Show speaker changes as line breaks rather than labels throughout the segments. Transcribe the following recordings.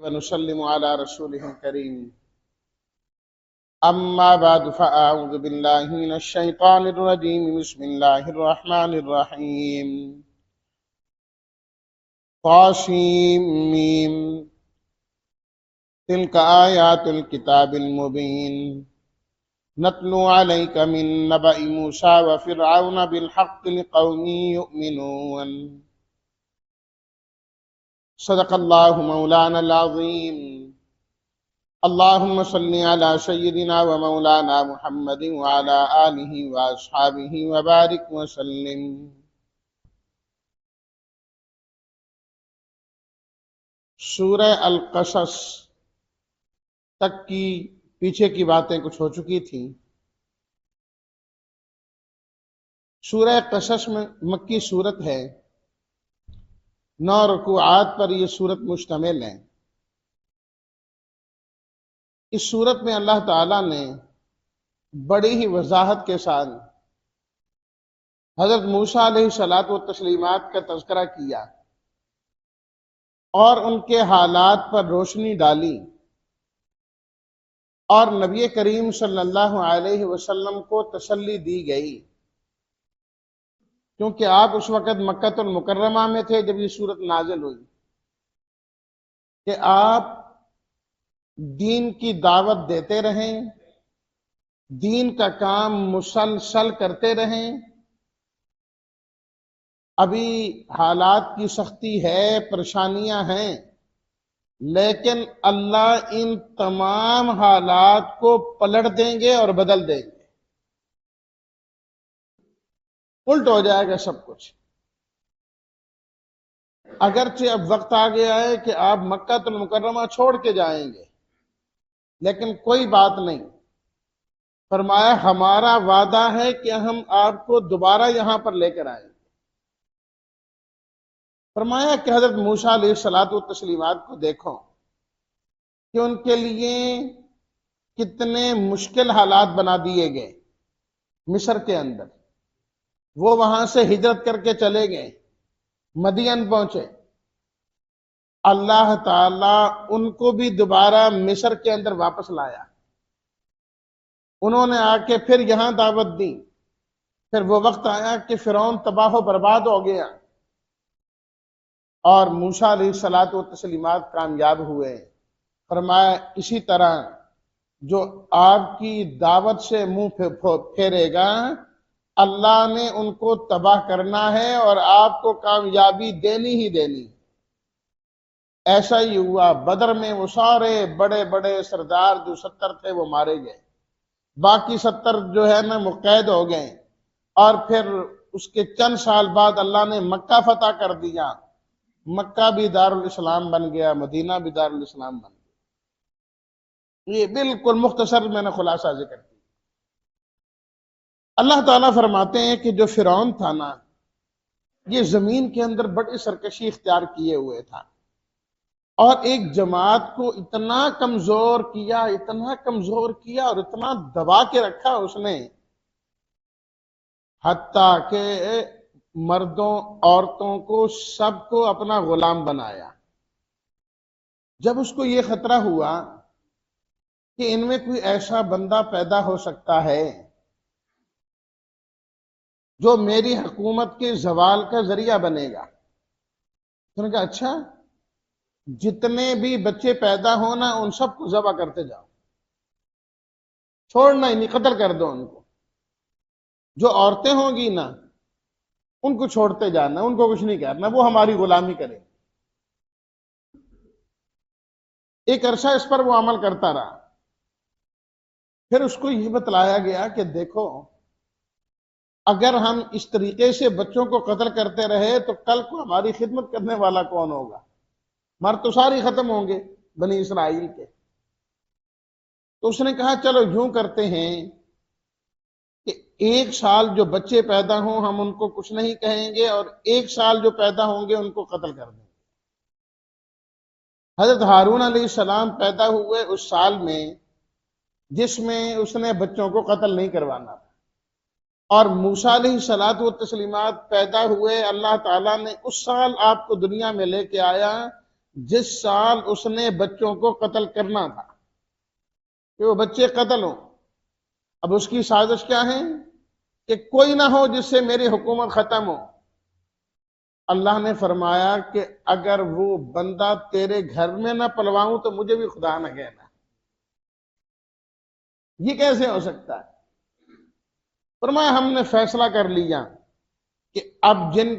ونسلم على رسوله الكريم أما بعد فأعوذ بالله من الشيطان الرجيم بسم الله الرحمن الرحيم طاسيم تلك آيات الكتاب المبين نتلو عليك من نبأ موسى وفرعون بالحق لقوم يؤمنون صدق الله مولانا العظيم اللهم صل على سيدنا ومولانا محمد وعلى آله وأصحابه وبارك وسلم۔ سورہ القصص تک کی پیچھے کی باتیں کچھ ہو چکی تھیں۔ سورہ قصص میں مکی سورت ہے، 9 رکوعات پر یہ سورت مشتمل ہے۔ اس سورت میں اللہ تعالیٰ نے بڑی ہی وضاحت کے ساتھ حضرت موسیٰ علیہ الصلاۃ والتسلیمات کا تذکرہ کیا اور ان کے حالات پر روشنی ڈالی، اور نبی کریم صلی اللہ علیہ وسلم کو تسلی دی گئی، کیونکہ آپ اس وقت مکہ المکرمہ میں تھے جب یہ سورت نازل ہوئی، کہ آپ دین کی دعوت دیتے رہیں، دین کا کام مسلسل کرتے رہیں۔ ابھی حالات کی سختی ہے، پریشانیاں ہیں، لیکن اللہ ان تمام حالات کو پلٹ دیں گے اور بدل دیں گے، الٹ ہو جائے گا سب کچھ۔ اگرچہ اب وقت آ گیا ہے کہ آپ مکہ المکرمہ چھوڑ کے جائیں گے، لیکن کوئی بات نہیں، فرمایا ہمارا وعدہ ہے کہ ہم آپ کو دوبارہ یہاں پر لے کر آئیں گے۔ فرمایا کہ حضرت موسیٰ علیہ الصلاۃ والتسلیمات کو دیکھو کہ ان کے لیے کتنے مشکل حالات بنا دیے گئے مصر کے اندر۔ وہ وہاں سے ہجرت کر کے چلے گئے، مدین پہنچے، اللہ تعالیٰ ان کو بھی دوبارہ مصر کے اندر واپس لایا۔ انہوں نے آ کے پھر یہاں دعوت دی، پھر وہ وقت آیا کہ فرعون تباہ و برباد ہو گیا، اور موسیٰ علیہ الصلاۃ والتسلیمات کامیاب ہوئے۔ فرمایا اسی طرح جو آپ کی دعوت سے منہ پھیرے گا، اللہ نے ان کو تباہ کرنا ہے اور آپ کو کامیابی دینی ہی دینی۔ ایسا ہی ہوا، بدر میں وہ سارے بڑے بڑے سردار جو 70 تھے وہ مارے گئے، باقی 70 جو ہے نا وہ قید ہو گئے، اور پھر اس کے چند سال بعد اللہ نے مکہ فتح کر دیا۔ مکہ بھی دارالاسلام بن گیا، مدینہ بھی دارالاسلام بن گیا۔ یہ بالکل مختصر میں نے خلاصہ ذکر کیا۔ اللہ تعالیٰ فرماتے ہیں کہ جو فرعون تھا نا، یہ زمین کے اندر بڑی سرکشی اختیار کیے ہوئے تھا، اور ایک جماعت کو اتنا کمزور کیا، اتنا کمزور کیا اور اتنا دبا کے رکھا اس نے، حتیٰ کہ مردوں عورتوں کو سب کو اپنا غلام بنایا۔ جب اس کو یہ خطرہ ہوا کہ ان میں کوئی ایسا بندہ پیدا ہو سکتا ہے جو میری حکومت کے زوال کا ذریعہ بنے گا، تو نے کہا اچھا، جتنے بھی بچے پیدا ہونا ان سب کو ذبح کرتے جاؤ، چھوڑنا ہی نہیں، قتل کر دو ان کو۔ جو عورتیں ہوں گی نا ان کو چھوڑتے جانا، ان کو کچھ نہیں کرنا، وہ ہماری غلامی کریں۔ ایک عرصہ اس پر وہ عمل کرتا رہا، پھر اس کو یہ بتلایا گیا کہ دیکھو اگر ہم اس طریقے سے بچوں کو قتل کرتے رہے تو کل کو ہماری خدمت کرنے والا کون ہوگا؟ مرد تو سارے ختم ہوں گے بنی اسرائیل کے۔ تو اس نے کہا چلو یوں کرتے ہیں کہ 1 سال جو بچے پیدا ہوں ہم ان کو کچھ نہیں کہیں گے، اور 1 سال جو پیدا ہوں گے ان کو قتل کر دیں گے۔ حضرت ہارون علیہ السلام پیدا ہوئے اس سال میں جس میں اس نے بچوں کو قتل نہیں کروانا تھا، اور موسیٰ علیہ الصلاۃ والتسلیمات پیدا ہوئے، اللہ تعالیٰ نے اس سال آپ کو دنیا میں لے کے آیا جس سال اس نے بچوں کو قتل کرنا تھا کہ وہ بچے قتل ہوں. اب اس کی سازش کیا ہے کہ کوئی نہ ہو جس سے میری حکومت ختم ہو. اللہ نے فرمایا کہ اگر وہ بندہ تیرے گھر میں نہ پلواؤں تو مجھے بھی خدا نہ کہنا. یہ کیسے ہو سکتا ہے؟ فرمایا ہم نے فیصلہ کر لیا کہ اب جن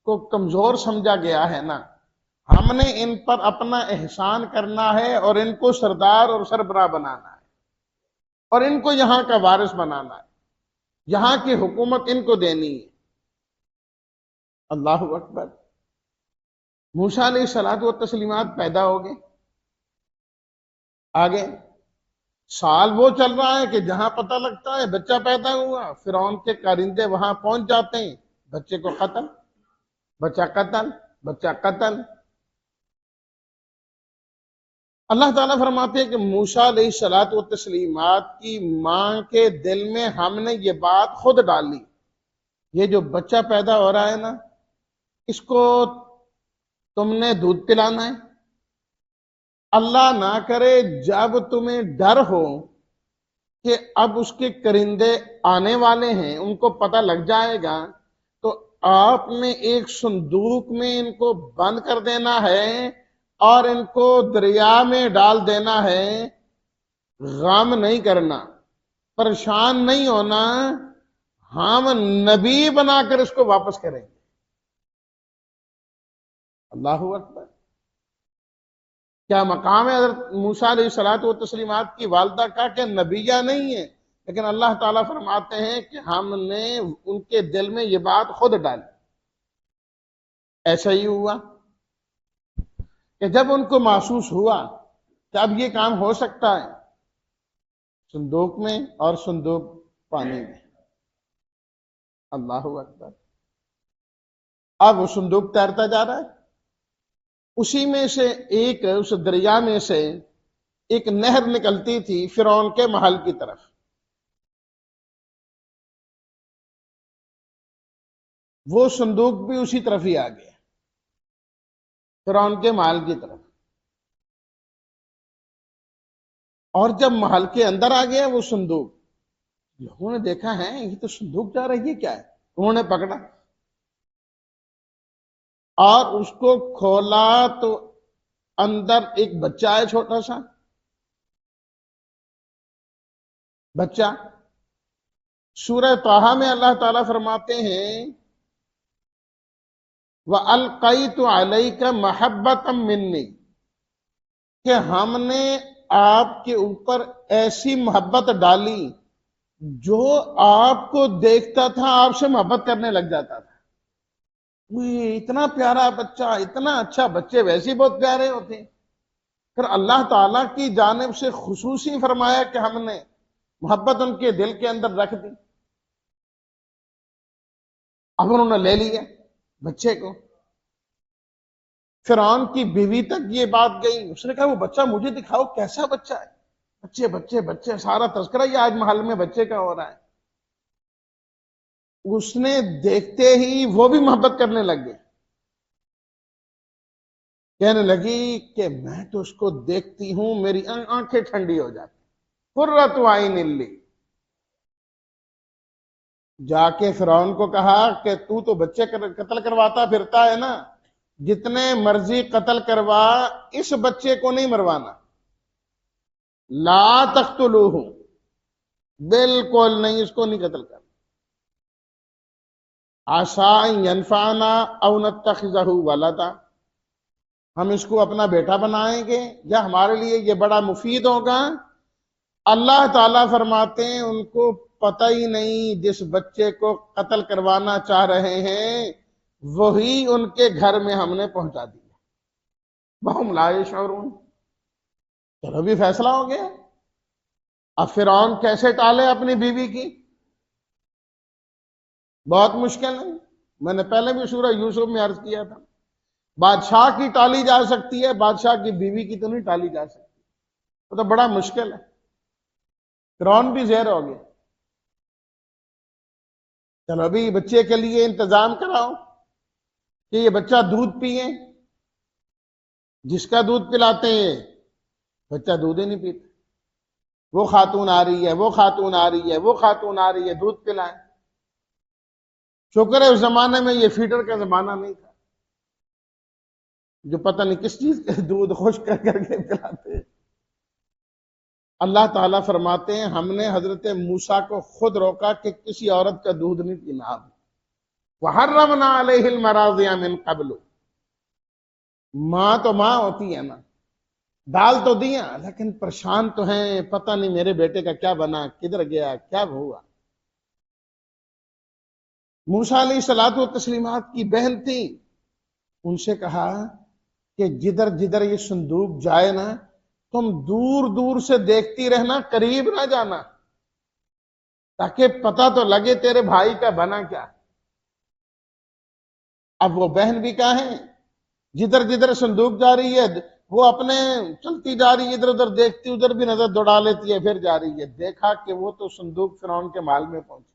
کو کمزور سمجھا گیا ہے نا، ہم نے ان پر اپنا احسان کرنا ہے اور ان کو سردار اور سربراہ بنانا ہے اور ان کو یہاں کا وارث بنانا ہے، یہاں کی حکومت ان کو دینی ہے. اللہ اکبر. موسیٰ علیہ الصلوۃ والتسلیمات پیدا ہو گئے. آگے سال وہ چل رہا ہے کہ جہاں پتہ لگتا ہے بچہ پیدا ہوا، فرعون کے کارندے وہاں پہنچ جاتے ہیں، بچے کو قتل، بچہ قتل، بچہ قتل. اللہ تعالیٰ فرماتے ہیں کہ موسیٰ علیہ الصلوۃ والتسلیمات کی ماں کے دل میں ہم نے یہ بات خود ڈالی، یہ جو بچہ پیدا ہو رہا ہے نا، اس کو تم نے دودھ پلانا ہے. اللہ نہ کرے جب تمہیں ڈر ہو کہ اب اس کے کرندے آنے والے ہیں، ان کو پتہ لگ جائے گا، تو آپ نے ایک صندوق میں ان کو بند کر دینا ہے اور ان کو دریا میں ڈال دینا ہے. غم نہیں کرنا، پریشان نہیں ہونا، ہم نبی بنا کر اس کو واپس کریں گے. اللہ اکبر. کیا مقام ہے حضرت موسیٰ علیہ الصلوۃ والتسلیمات کی والدہ کا کہ نبیہ نہیں ہے، لیکن اللہ تعالیٰ فرماتے ہیں کہ ہم نے ان کے دل میں یہ بات خود ڈالی. ایسا ہی ہوا کہ جب ان کو محسوس ہوا کہ اب یہ کام ہو سکتا ہے، صندوق میں اور صندوق پانی میں. اللہ اکبر. اب وہ صندوق تیرتا جا رہا ہے، اسی میں سے ایک، اس دریا میں سے ایک نہر نکلتی تھی فرعون کے محل کی طرف. وہ صندوق بھی اسی طرف ہی آ گیا، فرعون کے محل کی طرف. اور جب محل کے اندر آ گیا وہ صندوق، لوگوں نے دیکھا ہے یہ تو صندوق جا رہی ہے، کیا ہے؟ انہوں نے پکڑا اور اس کو کھولا تو اندر ایک بچہ ہے، چھوٹا سا بچہ. سورہ طٰہٰ میں اللہ تعالیٰ فرماتے ہیں وَأَلْقَيْتُ عَلَيْكَ مَحَبَّةً مِّنِّي، کہ ہم نے آپ کے اوپر ایسی محبت ڈالی جو آپ کو دیکھتا تھا آپ سے محبت کرنے لگ جاتا تھا. اتنا پیارا بچہ، اتنا اچھا، بچے ویسے ہی بہت پیارے ہوتے ہیں. پھر اللہ تعالیٰ کی جانب سے خصوصی فرمایا کہ ہم نے محبت ان کے دل کے اندر رکھ دی. اب انہوں نے لے لیا بچے کو. فرعون کی بیوی تک یہ بات گئی، اس نے کہا وہ بچہ مجھے دکھاؤ، کیسا بچہ ہے؟ بچے بچے بچے، سارا تذکرہ یہ آج محل میں بچے کا ہو رہا ہے. اس نے دیکھتے ہی وہ بھی محبت کرنے لگ گئے، کہنے لگی کہ میں تو اس کو دیکھتی ہوں میری آنکھیں ٹھنڈی ہو جاتی. قرۃ عین لی. جا کے فرعون کو کہا کہ تو بچے قتل کرواتا پھرتا ہے نا، جتنے مرضی قتل کروا، اس بچے کو نہیں مروانا. لا تقتلوہ، بالکل نہیں، اس کو نہیں قتل کرنا. عسیٰ ان ینفعنا او نتخذہ ولدا، ہم اس کو اپنا بیٹا بنائیں گے یا ہمارے لیے یہ بڑا مفید ہوگا. اللہ تعالیٰ فرماتے ہیں ان کو پتہ ہی نہیں جس بچے کو قتل کروانا چاہ رہے ہیں وہی ان کے گھر میں ہم نے پہنچا دیا. وہم لا یشعرون. چلو بھی فیصلہ ہو گیا. اب فرعون کیسے ٹالے اپنی بیوی کی؟ بہت مشکل ہے. میں نے پہلے بھی سورہ یوسف میں عرض کیا تھا، بادشاہ کی ٹالی جا سکتی ہے، بادشاہ کی بیوی کی تو نہیں ٹالی جا سکتی. وہ تو بڑا مشکل ہے. فرعون بھی زہر ہو گیا. چلو ابھی بچے کے لیے انتظام کراؤ کہ یہ بچہ دودھ پیے. جس کا دودھ پلاتے ہیں بچہ دودھ ہی نہیں پیتا، وہ خاتون آ رہی ہے، وہ خاتون آ رہی ہے، وہ خاتون آ رہی ہے، دودھ پلائیں۔ شکر ہے اس زمانے میں یہ فیڈر کا زمانہ نہیں تھا، جو پتہ نہیں کس چیز کے دودھ خشک کر کر کے پلاتے ہیں۔ اللہ تعالیٰ فرماتے ہیں ہم نے حضرت موسیٰ کو خود روکا کہ کسی عورت کا دودھ نہیں پینا۔ وَحَرَّمْنَا عَلَيْهِ الْمَرَاضِعَ مِنْ قَبْلُ، ماں تو ماں ہوتی ہے نا، ڈال تو دیا لیکن پریشان تو ہیں، پتہ نہیں میرے بیٹے کا کیا بنا، کدھر گیا، کیا ہوا۔ موسیٰ علیہ الصلوٰۃ والتسلیمات کی بہن تھی، ان سے کہا کہ جدھر جدھر یہ صندوق جائے نا تم دور دور سے دیکھتی رہنا، قریب نہ جانا، تاکہ پتہ تو لگے تیرے بھائی کا بنا کیا۔ اب وہ بہن بھی کیا ہے، جدھر جدھر صندوق جا رہی ہے وہ اپنے چلتی جا رہی ہے، ادھر ادھر دیکھتی، ادھر بھی نظر دوڑا لیتی ہے، پھر جا رہی ہے۔ دیکھا کہ وہ تو صندوق فرعون کے مال میں پہنچی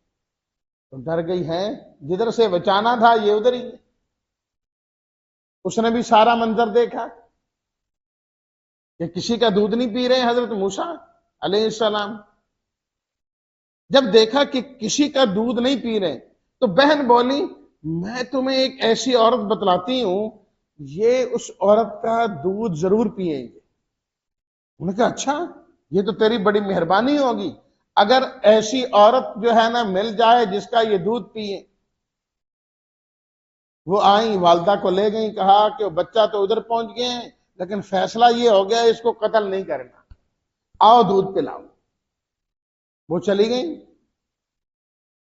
تو ڈر گئی ہے، جدھر سے بچانا تھا یہ ادھر ہی ہے۔ اس نے بھی سارا منظر دیکھا کہ کسی کا دودھ نہیں پی رہے حضرت موسیٰ علیہ السلام۔ جب دیکھا کہ کسی کا دودھ نہیں پی رہے تو بہن بولی میں تمہیں ایک ایسی عورت بتلاتی ہوں، یہ اس عورت کا دودھ ضرور پیئیں گے۔ انہوں نے کہا اچھا، یہ تو تیری بڑی مہربانی ہوگی، اگر ایسی عورت جو ہے نا مل جائے جس کا یہ دودھ پیئے۔ وہ آئیں، والدہ کو لے گئیں، کہا کہ وہ بچہ تو ادھر پہنچ گئے ہیں لیکن فیصلہ یہ ہو گیا اس کو قتل نہیں کرنا، آؤ دودھ پلاؤ۔ وہ چلی گئیں۔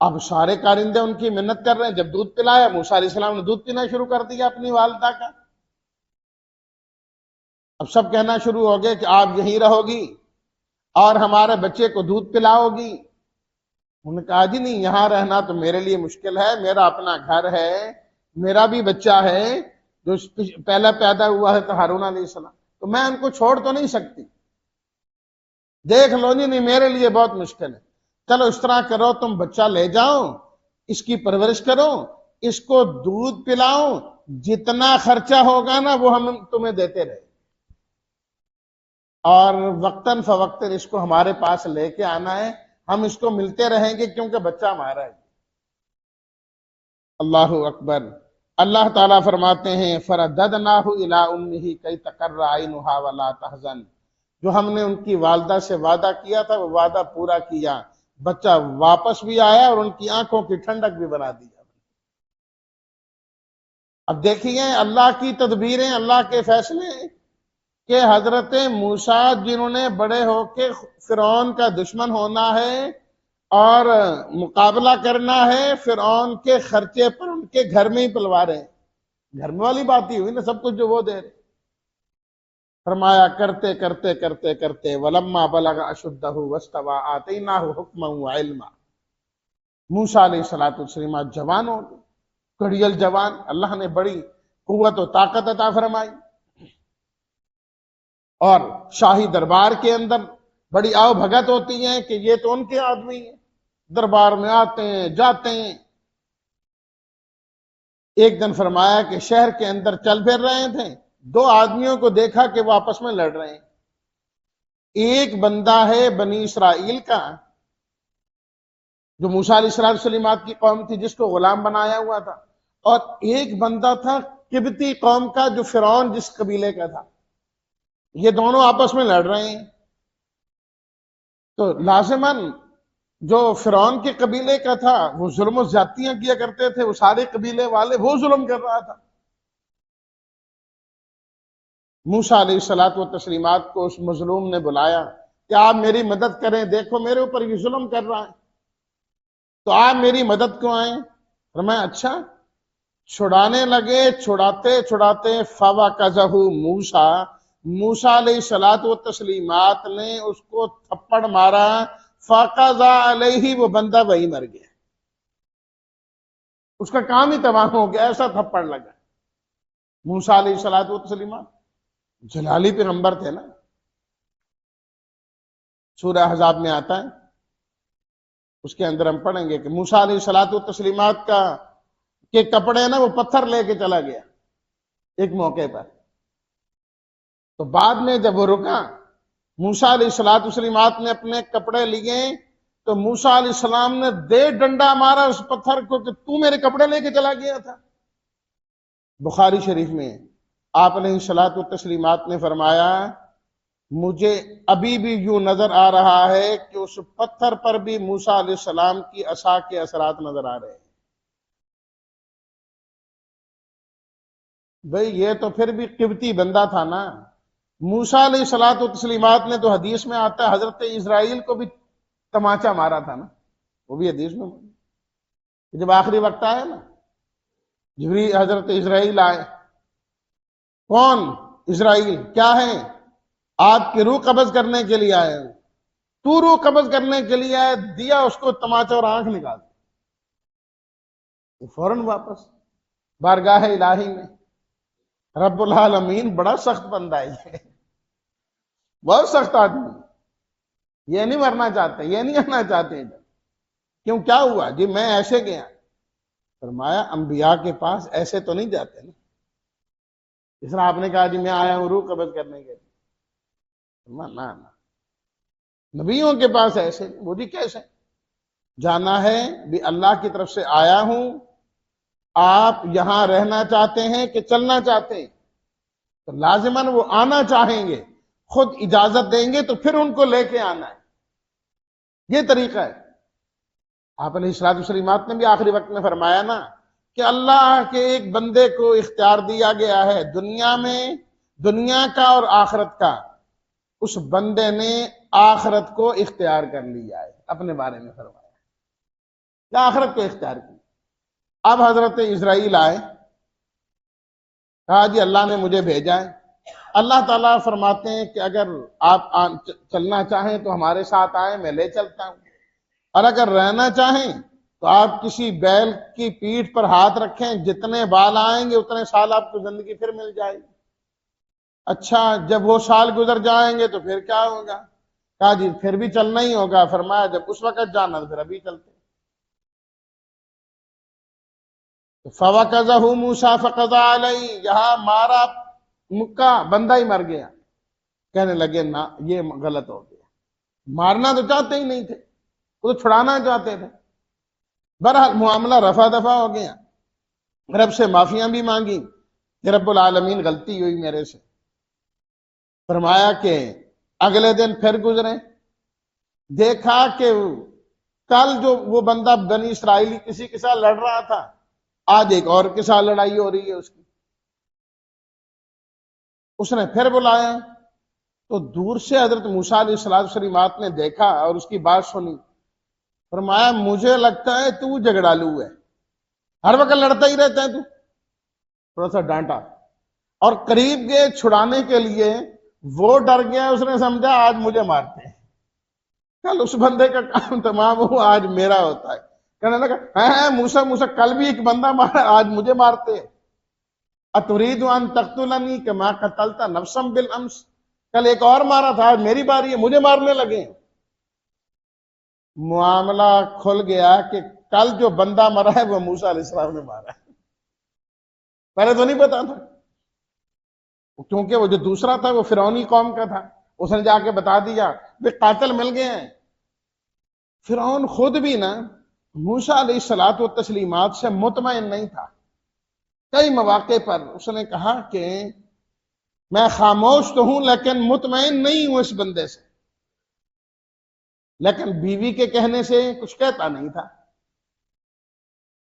اب سارے کارندے ان کی منت کر رہے ہیں، جب دودھ پلایا موسیٰ علیہ السلام نے دودھ پینا شروع کر دیا اپنی والدہ کا۔ اب سب کہنا شروع ہو گئے کہ آپ یہیں رہو گی اور ہمارے بچے کو دودھ پلاؤ گی۔ انہوں نے کہا جی نہیں، یہاں رہنا تو میرے لیے مشکل ہے، میرا اپنا گھر ہے، میرا بھی بچہ ہے جو پہلا پیدا ہوا ہے تو ہارون علیہ السلام، تو میں ان کو چھوڑ تو نہیں سکتی۔ دیکھ لو جی، نہیں میرے لیے بہت مشکل ہے، چلو اس طرح کرو تم بچہ لے جاؤ، اس کی پرورش کرو، اس کو دودھ پلاؤ، جتنا خرچہ ہوگا نا وہ ہم تمہیں دیتے رہے، اور وقتاً فوقتاً اس کو ہمارے پاس لے کے آنا ہے، ہم اس کو ملتے رہیں گے کیونکہ بچہ ہمارا ہے۔ اللہ اکبر۔ اللہ تعالیٰ فرماتے ہیں فَرَدَّدْنَاهُ إِلَىٰ أُمِّهِ كَيْ تَقَرَّ عَيْنُهَا وَلَا تَحْزَنَ، جو ہم نے ان کی والدہ سے وعدہ کیا تھا وہ وعدہ پورا کیا، بچہ واپس بھی آیا اور ان کی آنکھوں کی ٹھنڈک بھی بنا دیا۔ اب دیکھیے اللہ کی تدبیریں، اللہ کے فیصلے کہ حضرت موسیٰ جنہوں نے بڑے ہو کے فرعون کا دشمن ہونا ہے اور مقابلہ کرنا ہے، فرعون کے خرچے پر ان کے گھر میں ہی پلوا رہے ہیں، گھر میں والی بات ہی ہوئی نا، سب کچھ جو وہ دے رہے۔ فرمایا کرتے کرتے کرتے کرتے وَلَمَّا بَلَغَ أَشُدَّهُ وَاسْتَوَىٰ آتَيْنَاهُ حُکْمًا وَعِلْمًا، موسیٰ علیہ السلام جوان ہو گئے، کڑیل جوان، اللہ نے بڑی قوت و طاقت عطا فرمائی، اور شاہی دربار کے اندر بڑی آؤ بھگت ہوتی ہے کہ یہ تو ان کے آدمی ہیں، دربار میں آتے ہیں جاتے ہیں۔ ایک دن فرمایا کہ شہر کے اندر چل پھر رہے تھے، دو آدمیوں کو دیکھا کہ وہ آپس میں لڑ رہے ہیں۔ ایک بندہ ہے بنی اسرائیل کا جو موسیٰ علیہ السلام کی قوم تھی جس کو غلام بنایا ہوا تھا، اور ایک بندہ تھا قبطی قوم کا جو فرعون جس قبیلے کا تھا، یہ دونوں آپس میں لڑ رہے ہیں۔ تو لازماً جو فرعون کے قبیلے کا تھا وہ ظلم و زیادتیاں کیا کرتے تھے، وہ سارے قبیلے والے وہ ظلم کر رہا تھا۔ موسیٰ علیہ السلام کو اس مظلوم نے بلایا کہ آپ میری مدد کریں، دیکھو میرے اوپر یہ ظلم کر رہا ہے، تو آپ میری مدد کو آئیں۔ فرمایا اچھا، چھڑانے لگے، چھڑاتے چھڑاتے موسیٰ موسیٰ علیہ السلام نے اس کو تھپڑ مارا، فقضا علیہ، وہ بندہ وہی مر گیا، اس کا کام ہی تمام ہو گیا، ایسا تھپڑ لگا۔ موسیٰ علیہ السلام جلالی پیغمبر تھے نا، سورہ احزاب میں آتا ہے، اس کے اندر ہم پڑھیں گے کہ موسیٰ علیہ السلام کے کپڑے نا وہ پتھر لے کے چلا گیا ایک موقع پر، تو بعد میں جب وہ رکا، موسیٰ علیہ السلام نے اپنے کپڑے لیے تو موسیٰ علیہ السلام نے دے ڈنڈا مارا اس پتھر کو کہ تو میرے کپڑے لے کے چلا گیا تھا۔ بخاری شریف میں آپ علیہ السلام نے فرمایا مجھے ابھی بھی یوں نظر آ رہا ہے کہ اس پتھر پر بھی موسیٰ علیہ السلام کی عصا کے اثرات نظر آ رہے ہیں۔ بھئی یہ تو پھر بھی قبطی بندہ تھا نا۔ موسیٰ علیہ السلام نے تو حدیث میں آتا ہے حضرت اسرائیل کو بھی تماچا مارا تھا نا، وہ بھی حدیث میں جب آخری وقت آیا نا، جبریل حضرت اسرائیل آئے۔ کون اسرائیل؟ کیا ہے؟ آپ کی روح قبض کرنے کے لیے آئے، تو روح قبض کرنے کے لیے آئے، دیا اس کو تماچا اور آنکھ نکال دی، فوراً واپس بارگاہ الہی میں۔ رب العالمین بڑا سخت بندہ ہے یہ، بہت سخت آدمی، یہ نہیں مرنا چاہتے، یہ نہیں آنا چاہتے۔ کیوں کیا ہوا؟ جی میں ایسے گیا۔ فرمایا انبیاء کے پاس ایسے تو نہیں جاتے نا، اس طرح آپ نے کہا جی میں آیا ہوں روح قبض کرنے کے لیے، نہ نبیوں کے پاس ایسے وہ جی کیسے جانا ہے بھی؟ اللہ کی طرف سے آیا ہوں، آپ یہاں رہنا چاہتے ہیں کہ چلنا چاہتے ہیں؟ تو لازماً وہ آنا چاہیں گے، خود اجازت دیں گے تو پھر ان کو لے کے آنا ہے، یہ طریقہ ہے۔ آپ علیہ السلام نے بھی آخری وقت میں فرمایا نا کہ اللہ کے ایک بندے کو اختیار دیا گیا ہے دنیا میں، دنیا کا اور آخرت کا، اس بندے نے آخرت کو اختیار کر لیا ہے، اپنے بارے میں فرمایا یا آخرت کو اختیار کیا۔ اب حضرت اسرائیل آئے، کہا جی اللہ نے مجھے بھیجا ہے۔ اللہ تعالیٰ فرماتے ہیں کہ اگر آپ چلنا چاہیں تو ہمارے ساتھ آئیں، میں لے چلتا ہوں، اور اگر رہنا چاہیں تو آپ کسی بیل کی پیٹھ پر ہاتھ رکھیں، جتنے بال آئیں گے اتنے سال آپ کو زندگی پھر مل جائے گی۔ اچھا جب وہ سال گزر جائیں گے تو پھر کیا ہوگا؟ کہا جی پھر بھی چلنا ہی ہوگا۔ فرمایا جب اس وقت جانا تو پھر ابھی چلتے۔ فَوَقَذَهُ مُوسَىٰ فَقَضَىٰ عَلَيْهِ، یہاں مارا مکہ، بندہ ہی مر گیا۔ کہنے لگے نا یہ غلط ہو گیا، مارنا تو چاہتے ہی نہیں تھے، وہ تو چھڑانا چاہتے تھے۔ بہرحال معاملہ رفع دفع ہو گیا، رب سے معافیاں بھی مانگی کہ رب العالمین غلطی ہوئی میرے سے۔ فرمایا کہ اگلے دن پھر گزرے، دیکھا کہ کل جو وہ بندہ بنی اسرائیلی کسی کے ساتھ لڑ رہا تھا، آج ایک اور کے ساتھ لڑائی ہو رہی ہے اس کی۔ اس نے پھر بلایا تو دور سے حضرت موسیٰ علیہ السلام نے دیکھا اور اس کی بات سنی۔ فرمایا مجھے لگتا ہے تو جھگڑالو ہے، ہر وقت لڑتا ہی رہتا ہے تو۔ تھوڑا سا ڈانٹا اور قریب گئے چھڑانے کے لیے، وہ ڈر گیا، اس نے سمجھا آج مجھے مارتے ہیں، کل اس بندے کا کام تمام ہوا، آج میرا ہوتا ہے۔ کہنے لگا ہاں موسیٰ کل بھی ایک بندہ مارا، آج مجھے مارتے ہیں۔ اتريد ان تقتلني كما قتلت نفسا بالامس، کل ایک اور مارا تھا، آج میری باری ہے، مجھے مارنے لگے۔ معاملہ کھل گیا کہ کل جو بندہ مرا ہے وہ موسیٰ علیہ السلام نے مارا ہے، پہلے تو نہیں پتا تھا، کیونکہ وہ جو دوسرا تھا وہ فرعونی قوم کا تھا، اس نے جا کے بتا دیا کہ قاتل مل گئے ہیں۔ فرعون خود بھی نا موسیٰ علیہ السلام سے مطمئن نہیں تھا۔ کئی مواقع پر اس نے کہا کہ میں خاموش تو ہوں لیکن مطمئن نہیں ہوں اس بندے سے، لیکن بیوی کے کہنے سے کچھ کہتا نہیں تھا۔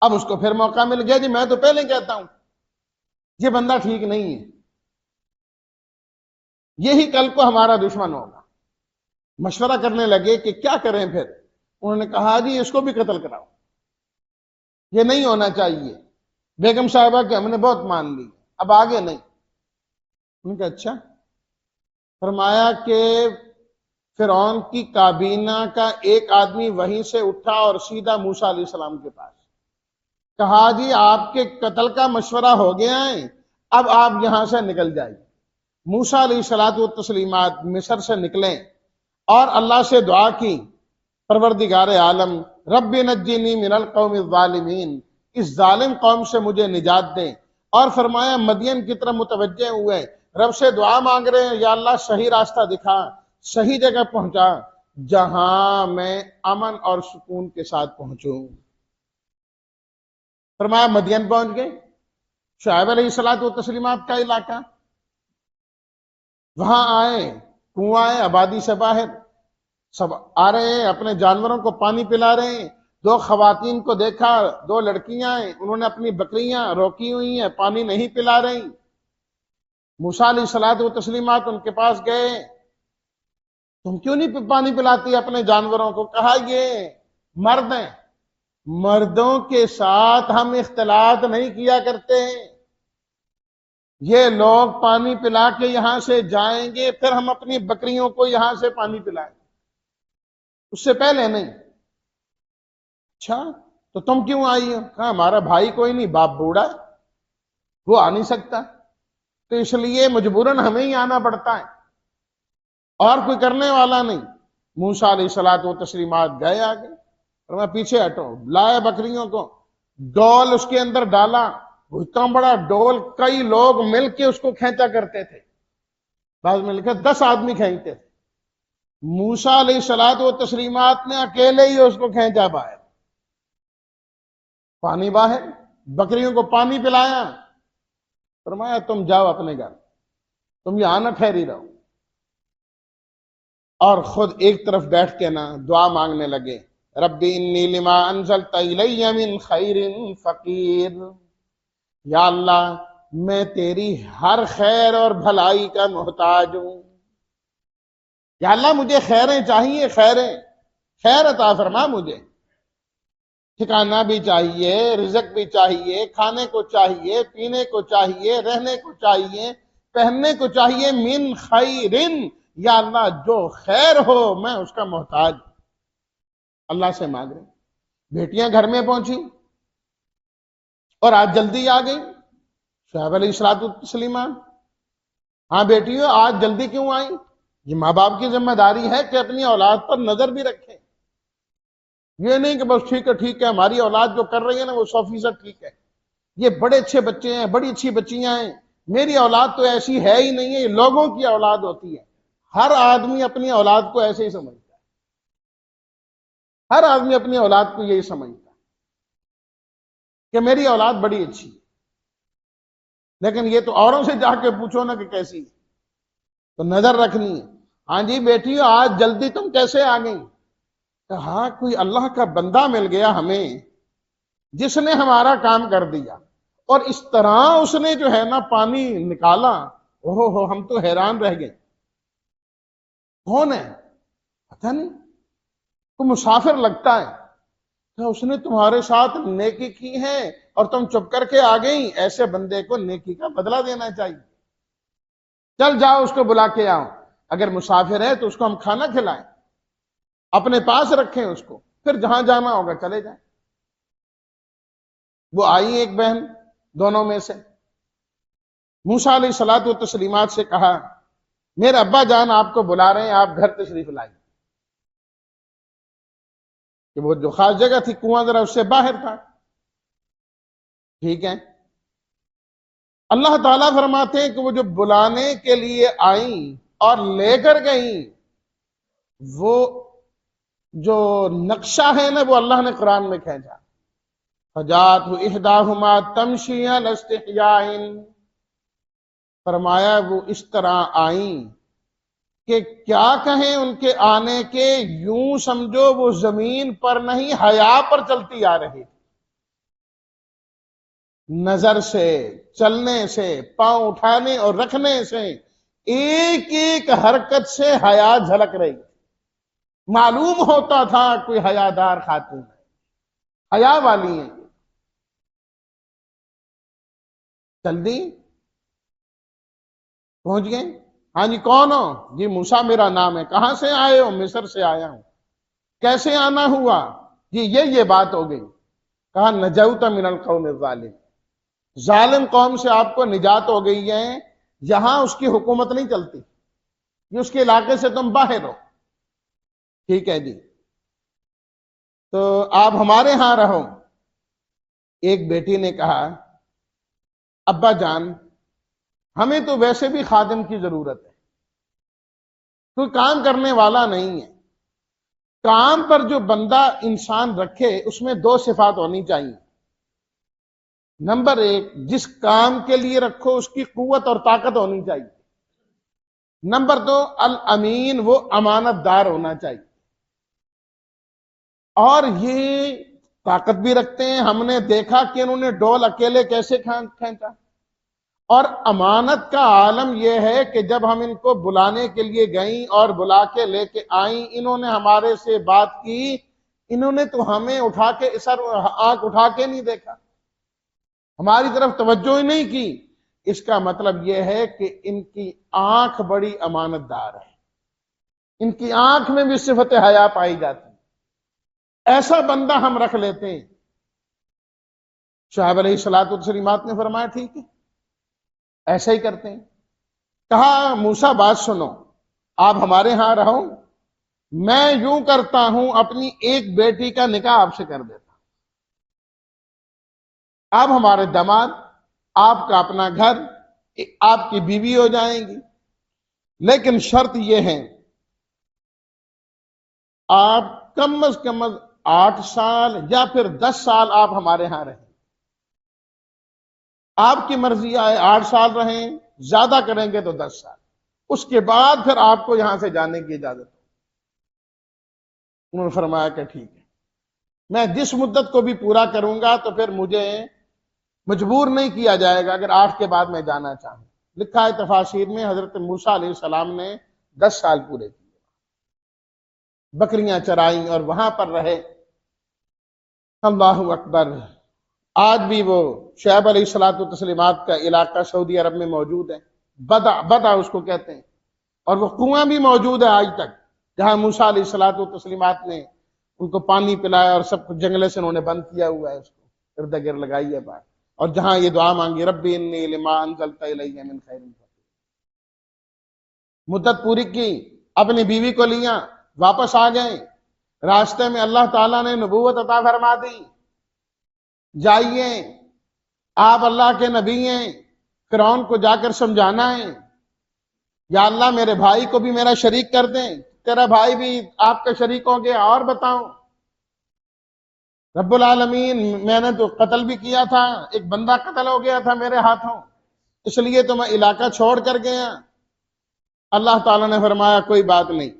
اب اس کو پھر موقع مل گیا، جی میں تو پہلے کہتا ہوں یہ بندہ ٹھیک نہیں ہے، یہی کل کو ہمارا دشمن ہوگا۔ مشورہ کرنے لگے کہ کیا کریں پھر۔ انہوں نے کہا جی اس کو بھی قتل کراؤ، یہ نہیں ہونا چاہیے۔ بیگم صاحبہ کہ ہم نے بہت مان لی، اب آگے نہیں۔ ان کا اچھا۔ فرمایا کہ فرعون کی کابینہ کا ایک آدمی وہیں سے اٹھا اور سیدھا موسیٰ علیہ السلام کے پاس کہا جی آپ کے قتل کا مشورہ ہو گیا ہے، اب آپ یہاں سے نکل جائیے۔ موسیٰ علیہ السلام مصر سے نکلیں اور اللہ سے دعا کی، پروردگار عالم رب نجنی من القوم الظالمین، اس ظالم قوم سے مجھے نجات دیں۔ اور فرمایا مدین کی طرف متوجہ ہوئے رب سے دعا مانگ رہے ہیں، یا اللہ صحیح راستہ دکھا، صحیح جگہ پہنچا جہاں میں امن اور سکون کے ساتھ پہنچوں۔ فرمایا مدین پہنچ گئے، شعیب علیہ الصلوۃ والتسلیمات کا علاقہ، وہاں آئے، کنواں ہے، آبادی سے باہر، سب آ رہے ہیں، اپنے جانوروں کو پانی پلا رہے ہیں۔ دو خواتین کو دیکھا، دو لڑکیاں ہیں، انہوں نے اپنی بکریاں روکی ہوئی ہیں، پانی نہیں پلا رہی۔ موسیٰ علیہ الصلوۃ والتسلیمات ان کے پاس گئے، تم کیوں نہیں پانی پلاتی اپنے جانوروں کو؟ کہا یہ مرد ہیں، مردوں کے ساتھ ہم اختلاط نہیں کیا کرتے ہیں، یہ لوگ پانی پلا کے یہاں سے جائیں گے، پھر ہم اپنی بکریوں کو یہاں سے پانی پلائیں، اس سے پہلے نہیں۔ اچھا تو تم کیوں آئی ہو؟ کہا ہمارا بھائی کوئی نہیں، باپ بوڑھا ہے، وہ آ نہیں سکتا، تو اس لیے مجبوراً ہمیں ہی آنا پڑتا ہے، اور کوئی کرنے والا نہیں۔ موسیٰ علیہ الصلوۃ والتسلیمات گئے آگے، اور میں پیچھے ہٹو، لائے بکریوں کو، ڈول اس کے اندر ڈالا، اتنا بڑا ڈول کئی لوگ مل کے اس کو کھینچا کرتے تھے، بعض میں لکھا 10 آدمی کھینچتے تھے، موسیٰ علیہ الصلوۃ والتسلیمات نے اکیلے ہی اس کو کھینچا باہر، پانی باہر، بکریوں کو پانی پلایا، فرمایا تم جاؤ اپنے گھر، تم یہاں نہ ٹھہری رہو، اور خود ایک طرف بیٹھ کے نا دعا مانگنے لگے، ربی انی لما انزلت الی من خیر فقیر، یا اللہ میں تیری ہر خیر اور بھلائی کا محتاج ہوں، یا اللہ مجھے خیریں چاہیے، خیر عطا فرما، مجھے ٹھکانہ بھی چاہیے، رزق بھی چاہیے، کھانے کو چاہیے، پینے کو چاہیے، رہنے کو چاہیے، پہننے کو چاہیے، من خیرن، یا اللہ جو خیر ہو میں اس کا محتاج، اللہ سے مانگ رہے۔ بیٹیاں گھر میں پہنچی اور آج جلدی آ گئی، شعیب علیہ الصلوۃ والتسلیمات، ہاں بیٹیوں آج جلدی کیوں آئی؟ یہ ماں باپ کی ذمہ داری ہے کہ اپنی اولاد پر نظر بھی رکھیں، یہ نہیں کہ بس ٹھیک ہے ہماری اولاد جو کر رہی ہے نا وہ 100% ٹھیک ہے، یہ بڑے اچھے بچے ہیں، بڑی اچھی بچیاں ہیں، میری اولاد تو ایسی ہے ہی نہیں ہے، یہ لوگوں کی اولاد ہوتی ہے۔ ہر آدمی اپنی اولاد کو ایسے ہی سمجھتا ہے، ہر آدمی اپنی اولاد کو یہی سمجھتا ہے کہ میری اولاد بڑی اچھی ہے، لیکن یہ تو اوروں سے جا کے پوچھو نا کہ کیسی ہے، تو نظر رکھنی ہے۔ ہاں جی بیٹیوں آج جلدی تم کیسے آ گئی؟ ہاں کوئی اللہ کا بندہ مل گیا ہمیں جس نے ہمارا کام کر دیا، اور اس طرح اس نے جو ہے نا پانی نکالا، ہو ہم تو حیران رہ گئے، کون ہے پتہ نہیں، کوئی مسافر لگتا ہے، کہ اس نے تمہارے ساتھ نیکی کی ہے اور تم چپ کر کے آ گئی، ایسے بندے کو نیکی کا بدلہ دینا چاہیے، چل جاؤ اس کو بلا کے آؤ، اگر مسافر ہے تو اس کو ہم کھانا کھلائیں، اپنے پاس رکھیں اس کو، پھر جہاں جانا ہوگا چلے جائیں۔ وہ آئی ایک بہن دونوں میں سے، موسیٰ علیہ الصلوۃ والتسلیمات سے کہا میرے ابا جان آپ کو بلا رہے ہیں، آپ گھر تشریف لائیں، کہ وہ جو خاص جگہ تھی کنواں ذرا اس سے باہر تھا، ٹھیک ہے۔ اللہ تعالیٰ فرماتے ہیں کہ وہ جو بلانے کے لیے آئیں اور لے کر گئیں، وہ جو نقشہ ہے نا وہ اللہ نے قرآن میں کھینچا، فَجَاءَتْهُ إِحْدَاهُمَا تَمْشِي عَلَى اسْتِحْيَاءٍ، فرمایا وہ اس طرح آئیں کہ کیا کہیں ان کے آنے کے، یوں سمجھو وہ زمین پر نہیں حیا پر چلتی آ رہی، نظر سے، چلنے سے، پاؤں اٹھانے اور رکھنے سے، ایک ایک حرکت سے حیا جھلک رہی، معلوم ہوتا تھا کوئی حیادار خاتون ہے، حیا والی ہیں، چل دی، پہنچ گئے۔ ہاں جی کون ہو؟ جی موسیٰ میرا نام ہے، کہاں سے آئے ہو؟ مصر سے آیا ہوں، کیسے آنا ہوا؟ جی یہ بات ہو گئی، کہا نجوت من القوم الظالم، ظالم قوم سے آپ کو نجات ہو گئی ہے، یہاں اس کی حکومت نہیں چلتی، یہ اس کے علاقے سے تم باہر ہو، ٹھیک ہے جی تو آپ ہمارے ہاں رہو۔ ایک بیٹی نے کہا ابا جان ہمیں تو ویسے بھی خادم کی ضرورت ہے، کوئی کام کرنے والا نہیں ہے۔ کام پر جو بندہ انسان رکھے اس میں دو صفات ہونی چاہیے۔ نمبر ایک، جس کام کے لیے رکھو اس کی قوت اور طاقت ہونی چاہیے۔ نمبر دو، الامین، وہ امانت دار ہونا چاہیے۔ اور یہ طاقت بھی رکھتے ہیں، ہم نے دیکھا کہ انہوں نے ڈول اکیلے کیسے کھینچا۔ اور امانت کا عالم یہ ہے کہ جب ہم ان کو بلانے کے لیے گئیں اور بلا کے لے کے آئیں، انہوں نے ہمارے سے بات کی، انہوں نے تو ہمیں اٹھا کے آنکھ اٹھا کے نہیں دیکھا، ہماری طرف توجہ ہی نہیں کی۔ اس کا مطلب یہ ہے کہ ان کی آنکھ بڑی امانت دار ہے، ان کی آنکھ میں بھی صفت حیا پائی جاتی ہے۔ ایسا بندہ ہم رکھ لیتے ہیں۔ شعیب علیہ الصلوۃ والتسلیمات نے فرمایا ٹھیک ہے، ایسا ہی کرتے ہیں۔ کہا موسیٰ بات سنو، آپ ہمارے ہاں رہو، میں یوں کرتا ہوں اپنی ایک بیٹی کا نکاح آپ سے کر دیتا، آپ ہمارے داماد، آپ کا اپنا گھر، آپ کی بیوی ہو جائیں گی، لیکن شرط یہ ہے آپ کم از کم 8 سال یا پھر 10 سال آپ ہمارے ہاں رہیں، آپ کی مرضی آئے 8 سال رہیں، زیادہ کریں گے تو 10 سال، اس کے بعد پھر آپ کو یہاں سے جانے کی اجازت ہو۔ انہوں نے فرمایا کہ ٹھیک ہے، میں جس مدت کو بھی پورا کروں گا تو پھر مجھے مجبور نہیں کیا جائے گا اگر 8 کے بعد میں جانا چاہوں۔ لکھا ہے تفاسیر میں حضرت موسیٰ علیہ السلام نے 10 سال پورے کیے، بکریاں چرائیں اور وہاں پر رہے۔ اللہ اکبر۔ آج بھی وہ شعیب علیہ الصلوۃ والتسلیمات کا علاقہ سعودی عرب میں موجود ہے، بدا اس کو کہتے ہیں، اور وہ کنواں بھی موجود ہے آج تک، جہاں موسیٰ علیہ الصلوۃ والتسلیمات نے ان کو پانی پلایا اور سب کچھ جنگلے سے انہوں نے بند کیا ہوا ہے، اس کو ارد گرد لگائی ہے بات، اور جہاں یہ دعا مانگی ربی انی لما انزلت الی من خیر فقیر۔ مدت پوری کی، اپنی بیوی کو لیا، واپس آ گئے، راستے میں اللہ تعالیٰ نے نبوت عطا فرما دی، جائیے آپ اللہ کے نبی ہیں، فرعون کو جا کر سمجھانا ہے، یا اللہ میرے بھائی کو بھی میرا شریک کر دیں، تیرا بھائی بھی آپ کا شریک ہو گیا، اور بتاؤ رب العالمین میں نے تو قتل بھی کیا تھا، ایک بندہ قتل ہو گیا تھا میرے ہاتھوں، اس لیے تو میں علاقہ چھوڑ کر گیا۔ اللہ تعالیٰ نے فرمایا کوئی بات نہیں،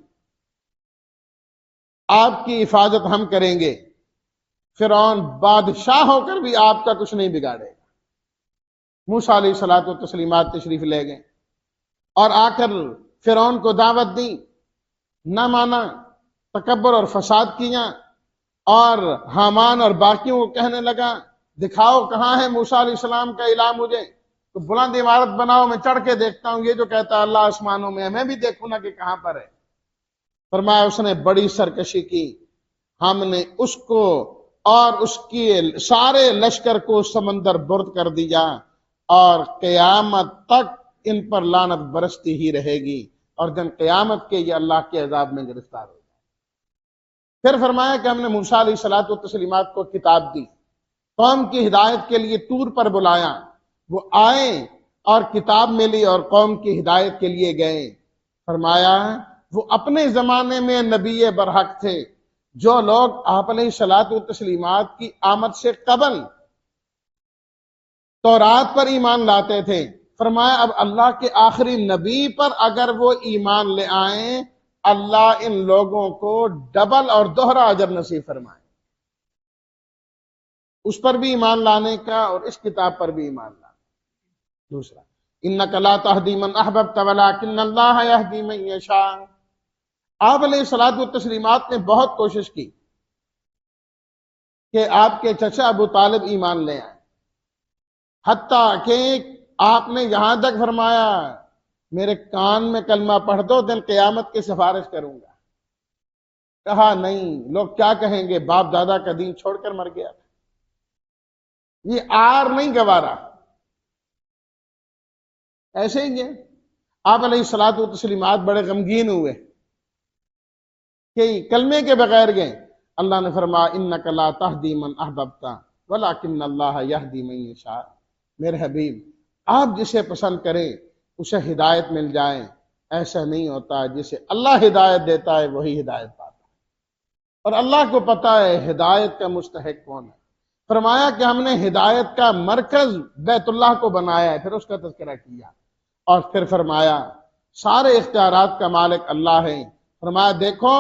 آپ کی حفاظت ہم کریں گے، فرعون بادشاہ ہو کر بھی آپ کا کچھ نہیں بگاڑے گا۔ موسیٰ علیہ الصلوۃ والتسلیمات تشریف لے گئے اور آ کر فرعون کو دعوت دی، نہ مانا، تکبر اور فساد کیا، اور حامان اور باقیوں کو کہنے لگا دکھاؤ کہاں ہے موسیٰ علیہ السلام کا الہ، مجھے تو بلند عمارت بناؤ، میں چڑھ کے دیکھتا ہوں، یہ جو کہتا ہے اللہ آسمانوں میں، میں بھی دیکھوں نا کہ کہاں پر ہے۔ فرمایا اس نے بڑی سرکشی کی، ہم نے اس کو اور اس کی سارے لشکر کو سمندر برد کر دیا، اور قیامت تک ان پر لعنت برستی ہی رہے گی، اور دن قیامت کے یہ اللہ کے عذاب میں گرفتار ہو جائے۔ پھر فرمایا کہ ہم نے موسیٰ علیہ الصلوۃ والتسلیمات کو کتاب دی، قوم کی ہدایت کے لیے طور پر بلایا، وہ آئے اور کتاب ملی اور قوم کی ہدایت کے لیے گئے۔ فرمایا وہ اپنے زمانے میں نبی برحق تھے، جو لوگ آپ علیہ الصلوۃ والتسلیمات کی آمد سے قبل تورات پر ایمان لاتے تھے، فرمایا اب اللہ کے آخری نبی پر اگر وہ ایمان لے آئیں، اللہ ان لوگوں کو ڈبل اور دوہرا اجر نصیب فرمائے، اس پر بھی ایمان لانے کا اور اس کتاب پر بھی ایمان لانے۔ دوسرا، انک لا تہدی من احببت ولکن اللہ یہدی من یشاء۔ آپ علیہ الصلوۃ والتسلیمات نے بہت کوشش کی کہ آپ کے چچا ابو طالب ایمان لے آئیں، حتیٰ کہ آپ نے یہاں تک فرمایا میرے کان میں کلمہ پڑھ دو، دن قیامت کی سفارش کروں گا۔ کہا نہیں، لوگ کیا کہیں گے، باپ دادا کا دین چھوڑ کر مر گیا، یہ آر نہیں گوارا۔ ایسے ہی ہے، آپ علیہ الصلوۃ والتسلیمات بڑے غمگین ہوئے کہ کلمے کے بغیر گئے۔ اللہ نے فرمایا انک لا تہدی من احببت ولکن اللہ یہدی من یشاء۔ میرے حبیب، آپ جسے پسند کریں اسے ہدایت مل جائے، ایسا نہیں ہوتا، جسے اللہ ہدایت دیتا ہے وہی ہدایت پاتا ہے، اور اللہ کو پتا ہے ہدایت کا مستحق کون ہے۔ فرمایا کہ ہم نے ہدایت کا مرکز بیت اللہ کو بنایا ہے، پھر اس کا تذکرہ کیا، اور پھر فرمایا سارے اختیارات کا مالک اللہ ہے۔ فرمایا دیکھو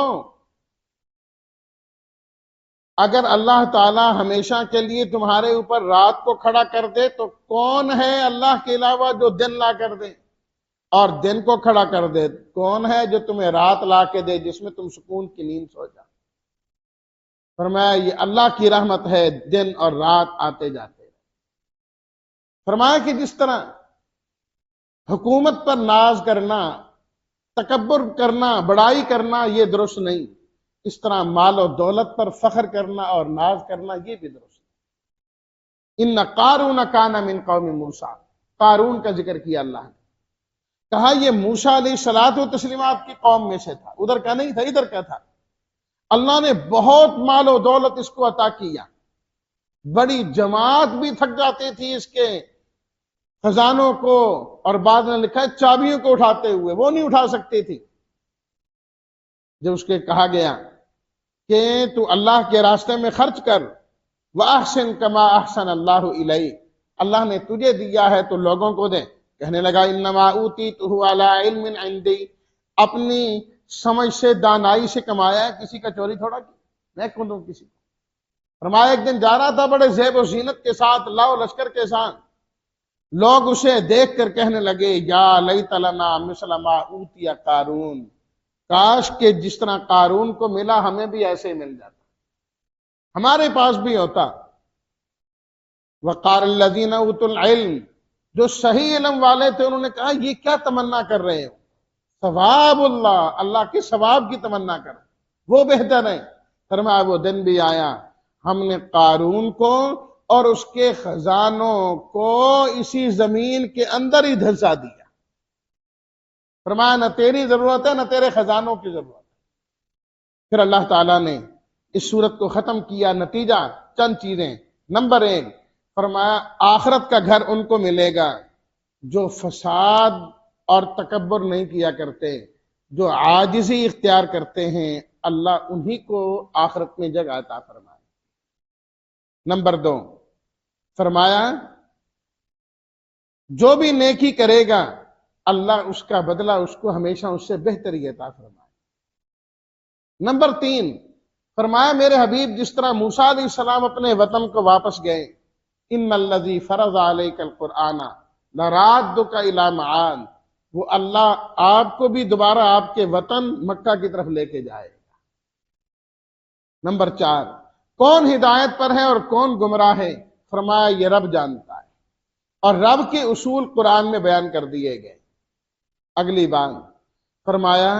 اگر اللہ تعالی ہمیشہ کے لیے تمہارے اوپر رات کو کھڑا کر دے تو کون ہے اللہ کے علاوہ جو دن لا کر دے، اور دن کو کھڑا کر دے کون ہے جو تمہیں رات لا کے دے جس میں تم سکون کی نیند سو جاؤ۔ فرمایا یہ اللہ کی رحمت ہے، دن اور رات آتے جاتے۔ فرمایا کہ جس طرح حکومت پر ناز کرنا، تکبر کرنا، بڑائی کرنا یہ درست نہیں، اس طرح مال و دولت پر فخر کرنا اور ناز کرنا یہ بھی درست نہیں۔ ان قارون کان من قوم موسیٰ، قارون کا ذکر کیا اللہ نے، کہا یہ موسیٰ علیہ الصلوۃ والتسلیمات کی قوم میں سے تھا، ادھر کا نہیں تھا، ادھر کا تھا۔ اللہ نے بہت مال و دولت اس کو عطا کیا، بڑی جماعت بھی تھک جاتی تھی اس کے خزانوں کو، اور بعد میں لکھا ہے چابیوں کو اٹھاتے ہوئے، وہ نہیں اٹھا سکتی تھی۔ جب اس کے کہا گیا کہ تو اللہ کے راستے میں خرچ کر، وَأَحْسِن كَمَا أَحْسَنَ اللَّهُ إِلَيْكَ، اللہ نے تجھے دیا ہے تو لوگوں کو دے۔ کہنے لگا انما اوتیتہ علی علم عندی، اپنی سمجھ سے دانائی سے کمایا ہے، کسی کا چوری تھوڑا کی، میں کیوں دوں کسی کو۔ فرمایا ایک دن جا رہا تھا بڑے زیب و زینت کے ساتھ، لاؤ لشکر کے ساتھ، لوگ اسے دیکھ کر کہنے لگے یا لیت لنا مثل ما اوتی قارون، کاش کہ جس طرح قارون کو ملا ہمیں بھی ایسے مل جاتا، ہمارے پاس بھی ہوتا۔ وقال الذین اوتوا العلم، جو صحیح علم والے تھے انہوں نے کہا یہ کیا تمنا کر رہے ہو، ثواب اللہ، اللہ کے ثواب کی تمنا کر، وہ بہتر ہے۔ فرمایا وہ دن بھی آیا ہم نے قارون کو اور اس کے خزانوں کو اسی زمین کے اندر ہی دھنسا دیا۔ فرمایا نہ تیری ضرورت ہے نہ تیرے خزانوں کی ضرورت ہے۔ پھر اللہ تعالیٰ نے اس صورت کو ختم کیا، نتیجہ چند چیزیں۔ نمبر 1 فرمایا آخرت کا گھر ان کو ملے گا جو فساد اور تکبر نہیں کیا کرتے، جو عاجزی اختیار کرتے ہیں، اللہ انہی کو آخرت میں جگہ عطا فرمائے۔ نمبر 2 فرمایا جو بھی نیکی کرے گا اللہ اس کا بدلہ اس کو ہمیشہ اس سے بہتر ہی عطا فرمائے۔ نمبر 3 فرمایا میرے حبیب جس طرح موسیٰ علیہ السلام اپنے وطن کو واپس گئے، ان الذی فرض علیک القرآن لرادک الی معاد، وہ اللہ آپ کو بھی دوبارہ آپ کے وطن مکہ کی طرف لے کے جائے گا۔ نمبر 4 کون ہدایت پر ہے اور کون گمراہ ہے، فرمایا یہ رب جانتا ہے، اور رب کے اصول قرآن میں بیان کر دیے گئے۔ اگلی بات فرمایا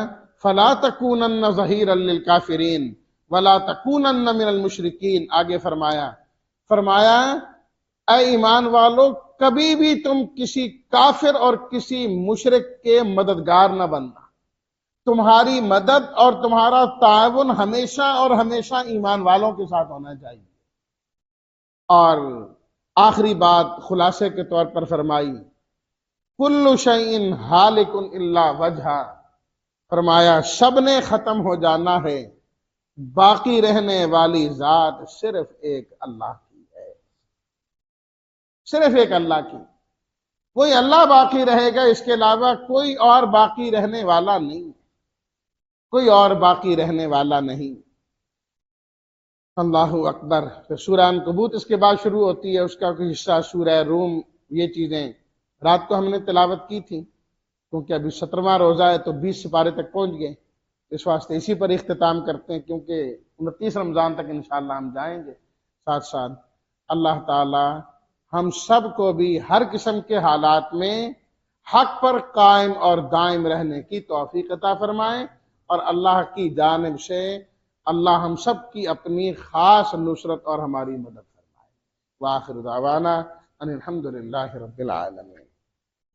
فلا تکونن ظہیرا للکافرین ولا تکونن من المشرکین۔ آگے فرمایا اے ایمان والو کبھی بھی تم کسی کافر اور کسی مشرک کے مددگار نہ بننا، تمہاری مدد اور تمہارا تعاون ہمیشہ اور ہمیشہ ایمان والوں کے ساتھ ہونا چاہیے۔ اور آخری بات خلاصے کے طور پر فرمائی کل شیء ہالک الا وجہہ، فرمایا سب نے ختم ہو جانا ہے، باقی رہنے والی ذات صرف ایک اللہ کی ہے، صرف ایک اللہ کی، کوئی اللہ باقی رہے گا، اس کے علاوہ کوئی اور باقی رہنے والا نہیں، کوئی اور باقی رہنے والا نہیں۔ اللہ اکبر۔ پھر سورہ عنکبوت اس کے بعد شروع ہوتی ہے، اس کا کوئی حصہ سورہ روم، یہ چیزیں رات کو ہم نے تلاوت کی تھی، کیونکہ ابھی 17واں روزہ ہے تو 20 سپارے تک پہنچ گئے، اس واسطے اسی پر اختتام کرتے ہیں، کیونکہ 29 رمضان تک انشاءاللہ ہم جائیں گے۔ ساتھ ساتھ اللہ تعالی ہم سب کو بھی ہر قسم کے حالات میں حق پر قائم اور دائم رہنے کی توفیق عطا فرمائے، اور اللہ کی جانب سے اللہ ہم سب کی اپنی خاص نصرت اور ہماری مدد فرمائے۔ وآخر دعوانا ان الحمد للہ رب العالمین۔